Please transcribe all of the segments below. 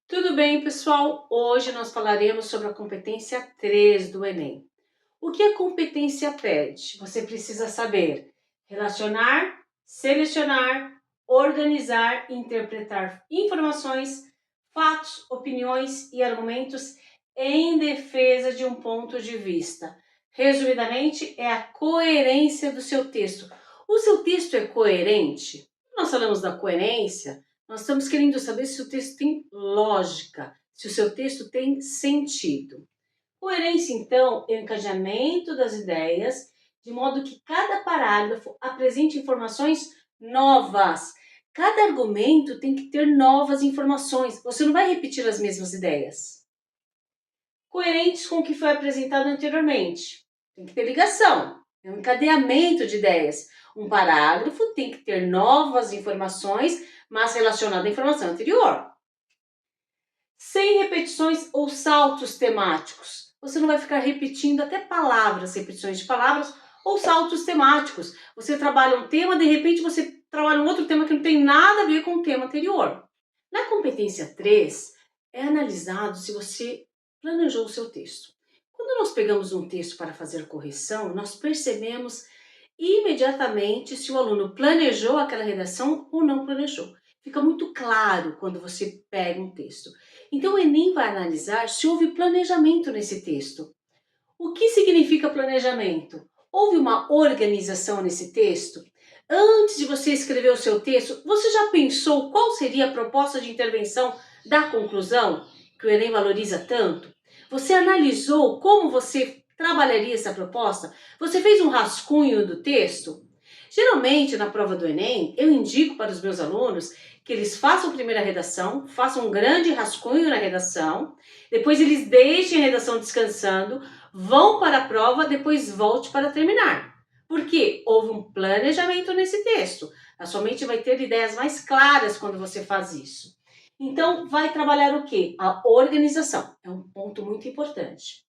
Tudo bem, pessoal? Hoje nós falaremos sobre a competência 3 do Enem. O que a competência pede? Você precisa saber relacionar, selecionar, organizar e interpretar informações, fatos, opiniões e argumentos em defesa de um ponto de vista. Resumidamente, é a coerência do seu texto. O seu texto é coerente? Nós falamos da coerência, nós estamos querendo saber se o texto tem lógica, se o seu texto tem sentido. Coerência, então, é o encadeamento das ideias, de modo que cada parágrafo apresente informações novas. Cada argumento tem que ter novas informações. Você não vai repetir as mesmas ideias. Coerentes com o que foi apresentado anteriormente. Tem que ter ligação, é um encadeamento de ideias. Um parágrafo tem que ter novas informações, mas relacionado à informação anterior. Sem repetições ou saltos temáticos. Você não vai ficar repetindo até palavras, repetições de palavras ou saltos temáticos. Você trabalha um tema, de repente você trabalha um outro tema que não tem nada a ver com o tema anterior. Na competência 3, é analisado se você planejou o seu texto. Quando nós pegamos um texto para fazer correção, nós percebemos imediatamente se o aluno planejou aquela redação ou não planejou. Fica muito claro quando você pega um texto. Então, o Enem vai analisar se houve planejamento nesse texto. O que significa planejamento? Houve uma organização nesse texto? Antes de você escrever o seu texto, você já pensou qual seria a proposta de intervenção da conclusão, que o Enem valoriza tanto? Você analisou como você trabalharia essa proposta? Você fez um rascunho do texto? Geralmente, na prova do Enem, eu indico para os meus alunos que eles façam a primeira redação, façam um grande rascunho na redação, depois eles deixem a redação descansando, vão para a prova, depois volte para terminar. Porque houve um planejamento nesse texto. A sua mente vai ter ideias mais claras quando você faz isso. Então, vai trabalhar o quê? A organização. É um ponto muito importante.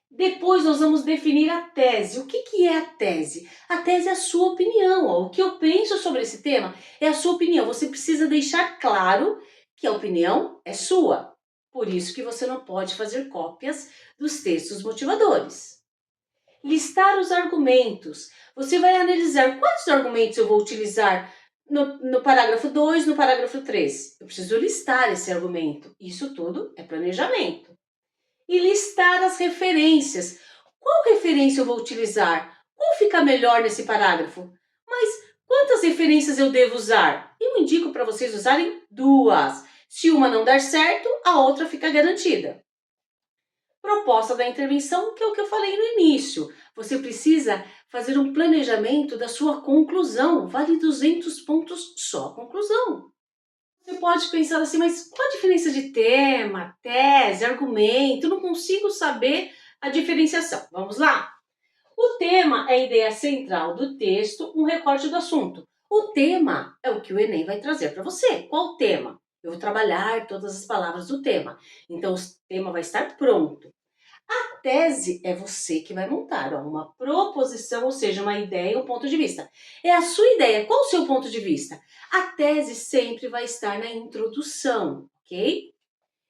Depois nós vamos definir a tese. O que é a tese? A tese é a sua opinião. O que eu penso sobre esse tema é a sua opinião. Você precisa deixar claro que a opinião é sua. Por isso que você não pode fazer cópias dos textos motivadores. Listar os argumentos. Você vai analisar quais argumentos eu vou utilizar no parágrafo 2, no parágrafo 3. Eu preciso listar esse argumento. Isso tudo é planejamento. E listar as referências. Qual referência eu vou utilizar? Qual fica melhor nesse parágrafo? Mas quantas referências eu devo usar? Eu indico para vocês usarem 2. Se uma não der certo, a outra fica garantida. Proposta da intervenção, que é o que eu falei no início. Você precisa fazer um planejamento da sua conclusão. Vale 200 pontos só a conclusão. Você pode pensar assim, mas qual a diferença de tema, tese, argumento? Eu não consigo saber a diferenciação. Vamos lá? O tema é a ideia central do texto, um recorte do assunto. O tema é o que o Enem vai trazer para você. Qual o tema? Eu vou trabalhar todas as palavras do tema. Então, o tema vai estar pronto. A tese é você que vai montar, uma proposição, ou seja, uma ideia, um ponto de vista. É a sua ideia. Qual o seu ponto de vista? A tese sempre vai estar na introdução, ok?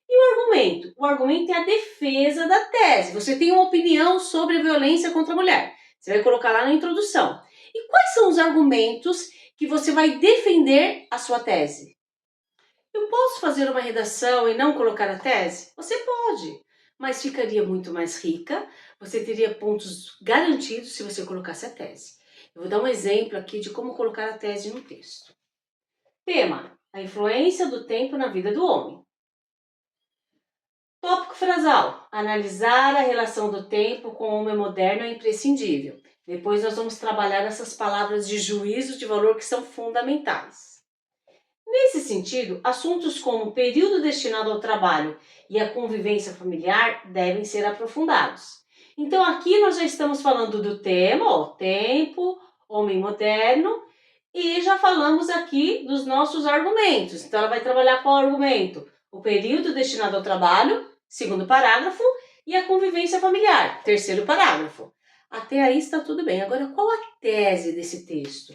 E o argumento? O argumento é a defesa da tese. Você tem uma opinião sobre a violência contra a mulher. Você vai colocar lá na introdução. E quais são os argumentos que você vai defender a sua tese? Eu posso fazer uma redação e não colocar a tese? Você pode, mas ficaria muito mais rica, você teria pontos garantidos se você colocasse a tese. Eu vou dar um exemplo aqui de como colocar a tese no texto. Tema: a influência do tempo na vida do homem. Tópico frasal: analisar a relação do tempo com o homem moderno é imprescindível. Depois nós vamos trabalhar essas palavras de juízo de valor que são fundamentais. Nesse sentido, assuntos como o período destinado ao trabalho e a convivência familiar devem ser aprofundados. Então, aqui nós já estamos falando do tema, tempo, homem moderno, e já falamos aqui dos nossos argumentos. Então, ela vai trabalhar qual argumento? O período destinado ao trabalho, segundo parágrafo, e a convivência familiar, terceiro parágrafo. Até aí está tudo bem. Agora, qual a tese desse texto?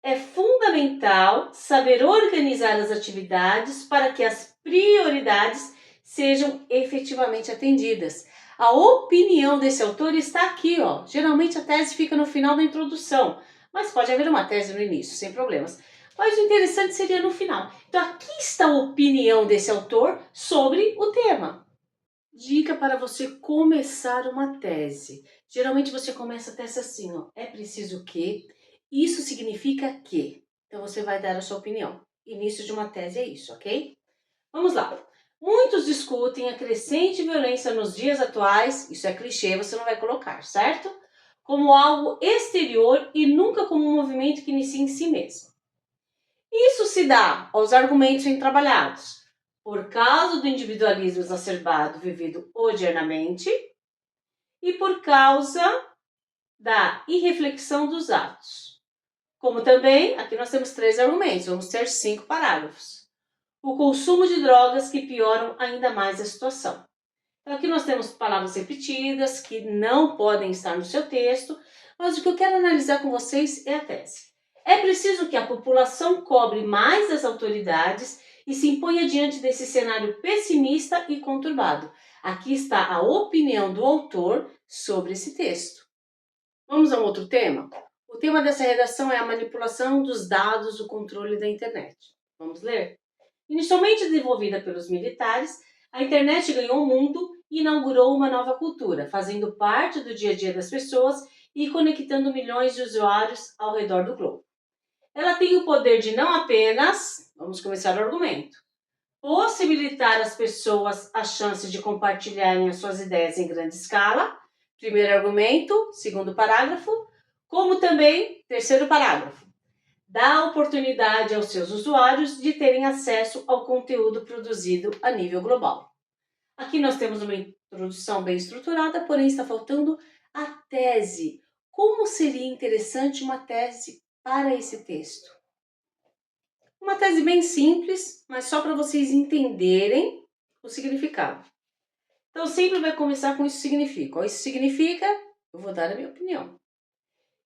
É fundamental saber organizar as atividades para que as prioridades sejam efetivamente atendidas. A opinião desse autor está aqui, ó. Geralmente a tese fica no final da introdução, mas pode haver uma tese no início, sem problemas. Mas o interessante seria no final. Então aqui está a opinião desse autor sobre o tema. Dica para você começar uma tese. Geralmente você começa a tese assim, ó. É preciso que, isso significa que. Então você vai dar a sua opinião. Início de uma tese é isso, ok? Vamos lá. Muitos discutem a crescente violência nos dias atuais, isso é clichê, você não vai colocar, certo? Como algo exterior e nunca como um movimento que inicia em si mesmo. Isso se dá aos argumentos bem trabalhados, por causa do individualismo exacerbado vivido odiernamente e por causa da irreflexão dos atos. Como também, aqui nós temos 3 argumentos, vamos ter 5 parágrafos. O consumo de drogas que pioram ainda mais a situação. Então aqui nós temos palavras repetidas que não podem estar no seu texto, mas o que eu quero analisar com vocês é a tese. É preciso que a população cobre mais as autoridades e se imponha diante desse cenário pessimista e conturbado. Aqui está a opinião do autor sobre esse texto. Vamos a um outro tema? O tema dessa redação é a manipulação dos dados do controle da internet. Vamos ler? Inicialmente desenvolvida pelos militares, a internet ganhou o mundo e inaugurou uma nova cultura, fazendo parte do dia a dia das pessoas e conectando milhões de usuários ao redor do globo. Ela tem o poder de não apenas, vamos começar o argumento, possibilitar às pessoas a chance de compartilharem as suas ideias em grande escala, primeiro argumento, segundo parágrafo, como também, terceiro parágrafo, dá oportunidade aos seus usuários de terem acesso ao conteúdo produzido a nível global. Aqui nós temos uma introdução bem estruturada, porém está faltando a tese. Como seria interessante uma tese para esse texto? Uma tese bem simples, mas só para vocês entenderem o significado. Então sempre vai começar com isso significa. Ó, isso significa, eu vou dar a minha opinião.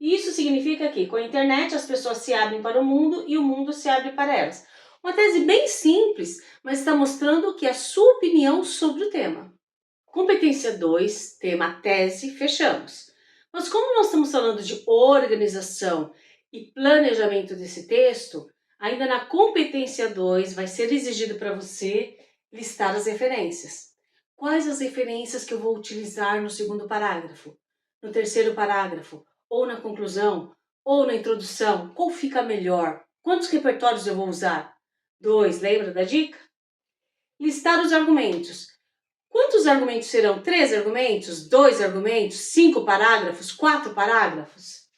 Isso significa que com a internet as pessoas se abrem para o mundo e o mundo se abre para elas. Uma tese bem simples, mas está mostrando que é a sua opinião sobre o tema. Competência 2, tema tese, fechamos. Mas como nós estamos falando de organização e planejamento desse texto, ainda na competência 2 vai ser exigido para você listar as referências. Quais as referências que eu vou utilizar no segundo parágrafo? No terceiro parágrafo? Ou na conclusão? Ou na introdução? Qual fica melhor? Quantos repertórios eu vou usar? 2, lembra da dica? Listar os argumentos. Quantos argumentos serão? 3 argumentos? 2 argumentos? 5 parágrafos? 4 parágrafos?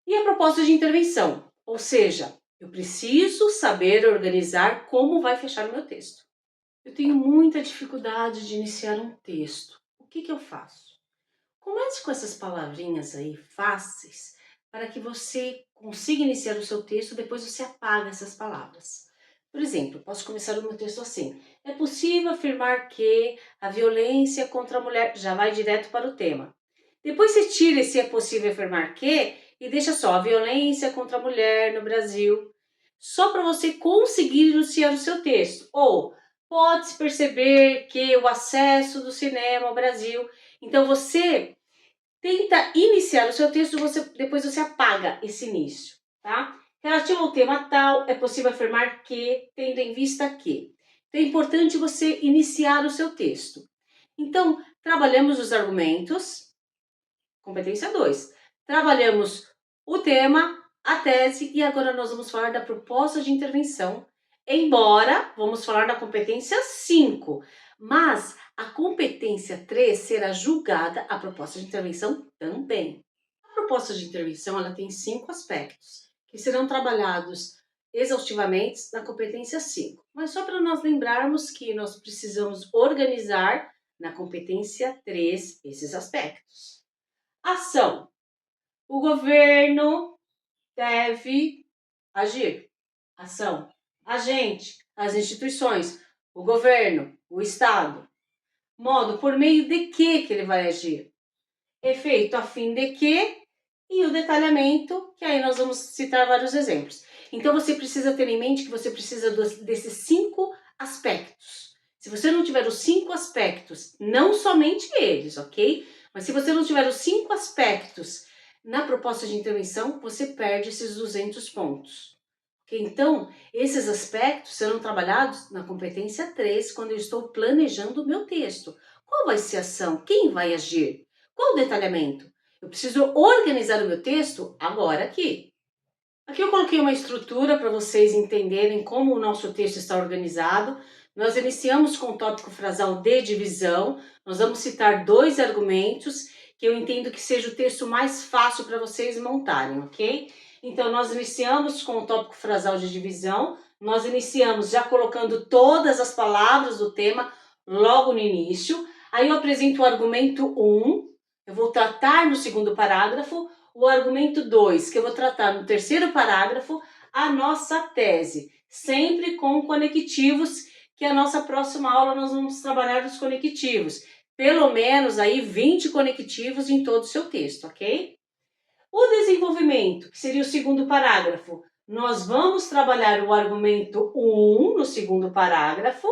E a proposta de intervenção, ou seja, eu preciso saber organizar como vai fechar o meu texto. Eu tenho muita dificuldade de iniciar um texto. O que eu faço? Comece com essas palavrinhas aí fáceis para que você consiga iniciar o seu texto, depois você apaga essas palavras. Por exemplo, posso começar o meu texto assim. É possível afirmar que a violência contra a mulher já vai direto para o tema. Depois você tira esse é possível afirmar que e deixa só a violência contra a mulher no Brasil, só para você conseguir iniciar o seu texto. Ou pode-se perceber que o acesso do cinema ao Brasil. Então você tenta iniciar o seu texto, depois você apaga esse início, tá? Relativo ao tema tal, é possível afirmar que, tendo em vista que. Então é importante você iniciar o seu texto. Então, trabalhamos os argumentos, competência 2. Trabalhamos o tema, a tese e agora nós vamos falar da proposta de intervenção, embora vamos falar da competência 5, mas a competência 3 será julgada a proposta de intervenção também. A proposta de intervenção ela tem 5 aspectos, que serão trabalhados exaustivamente na competência 5. Mas só para nós lembrarmos que nós precisamos organizar na competência 3 esses aspectos. Ação. O governo deve agir. Ação. Agente. As instituições. O governo. O Estado. Modo, por meio de que ele vai agir? Efeito, a fim de que e o detalhamento, que aí nós vamos citar vários exemplos. Então você precisa ter em mente que você precisa desses 5 aspectos. Se você não tiver os 5 aspectos, não somente eles, ok? Mas se você não tiver os 5 aspectos na proposta de intervenção, você perde esses 200 pontos. Okay? Então, esses aspectos serão trabalhados na competência 3, quando eu estou planejando o meu texto. Qual vai ser a ação? Quem vai agir? Qual o detalhamento? Eu preciso organizar o meu texto agora aqui. Aqui eu coloquei uma estrutura para vocês entenderem como o nosso texto está organizado. Nós iniciamos com o tópico frasal de divisão. Nós vamos citar 2 argumentos que eu entendo que seja o texto mais fácil para vocês montarem, ok? Então, nós iniciamos com o tópico frasal de divisão. Nós iniciamos já colocando todas as palavras do tema logo no início. Aí eu apresento o argumento 1. Eu vou tratar no segundo parágrafo o argumento 2, que eu vou tratar no terceiro parágrafo, a nossa tese, sempre com conectivos, que a nossa próxima aula nós vamos trabalhar os conectivos, pelo menos aí 20 conectivos em todo o seu texto, ok? O desenvolvimento, que seria o segundo parágrafo, nós vamos trabalhar o argumento 1 no segundo parágrafo.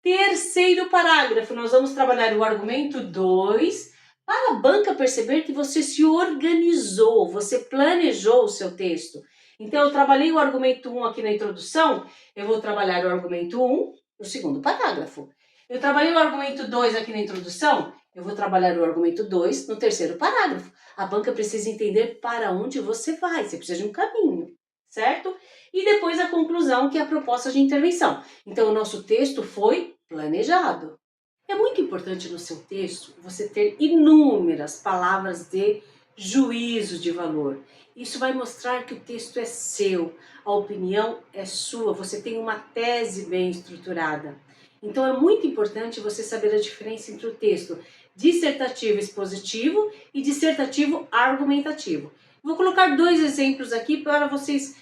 Terceiro parágrafo, nós vamos trabalhar o argumento 2, para a banca perceber que você se organizou, você planejou o seu texto. Então, eu trabalhei o argumento 1 aqui na introdução, eu vou trabalhar o argumento 1 no segundo parágrafo. Eu trabalhei o argumento 2 aqui na introdução, eu vou trabalhar o argumento 2 no terceiro parágrafo. A banca precisa entender para onde você vai, você precisa de um caminho, certo? E depois a conclusão, que é a proposta de intervenção. Então, o nosso texto foi planejado. É muito importante no seu texto você ter inúmeras palavras de juízo de valor. Isso vai mostrar que o texto é seu, a opinião é sua, você tem uma tese bem estruturada. Então é muito importante você saber a diferença entre o texto dissertativo expositivo e dissertativo argumentativo. Vou colocar 2 exemplos aqui para vocês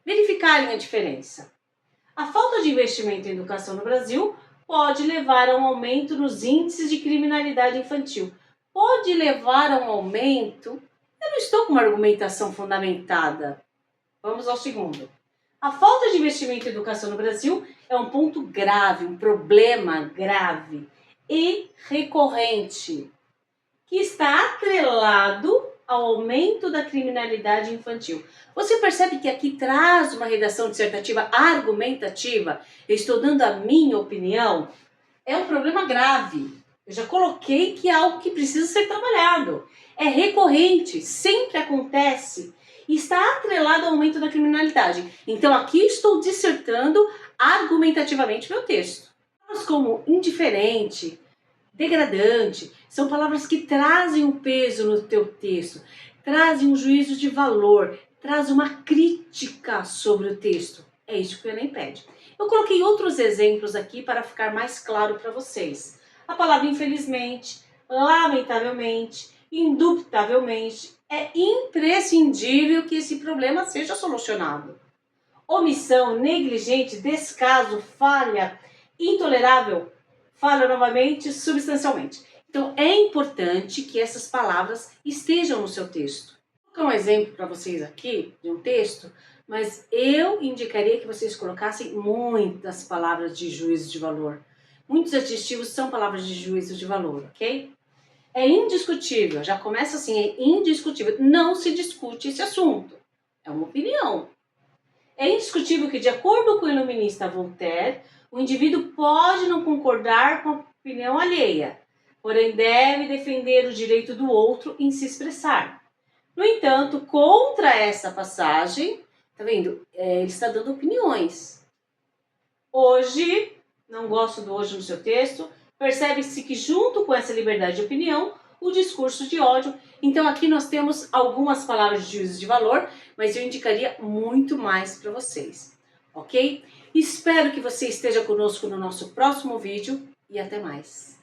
verificarem a diferença. A falta de investimento em educação no Brasil pode levar a um aumento nos índices de criminalidade infantil. Pode levar a um aumento? Eu não estou com uma argumentação fundamentada. Vamos ao segundo. A falta de investimento em educação no Brasil é um ponto grave, um problema grave e recorrente, que está atrelado ao aumento da criminalidade infantil. Você percebe que aqui traz uma redação dissertativa argumentativa? Eu estou dando a minha opinião? É um problema grave. Eu já coloquei que é algo que precisa ser trabalhado. É recorrente, sempre acontece e está atrelado ao aumento da criminalidade. Então aqui estou dissertando argumentativamente meu texto. Palavras como indiferente, degradante, são palavras que trazem um peso no teu texto, trazem um juízo de valor, trazem uma crítica sobre o texto. É isso que o Enem pede. Eu coloquei outros exemplos aqui para ficar mais claro para vocês. A palavra infelizmente, lamentavelmente, indubitavelmente, é imprescindível que esse problema seja solucionado. Omissão, negligente, descaso, falha, intolerável, falha novamente, substancialmente. Então, é importante que essas palavras estejam no seu texto. Vou colocar um exemplo para vocês aqui, de um texto, mas eu indicaria que vocês colocassem muitas palavras de juízo de valor. Muitos adjetivos são palavras de juízo de valor, ok? É indiscutível, já começa assim, é indiscutível. Não se discute esse assunto. É uma opinião. É indiscutível que, de acordo com o iluminista Voltaire, o indivíduo pode não concordar com a opinião alheia, porém deve defender o direito do outro em se expressar. No entanto, contra essa passagem, tá vendo? Ele está dando opiniões. Hoje, não gosto do hoje no seu texto, percebe-se que junto com essa liberdade de opinião, o discurso de ódio. Então aqui nós temos algumas palavras de juízo de valor, mas eu indicaria muito mais para vocês, ok? Espero que você esteja conosco no nosso próximo vídeo e até mais.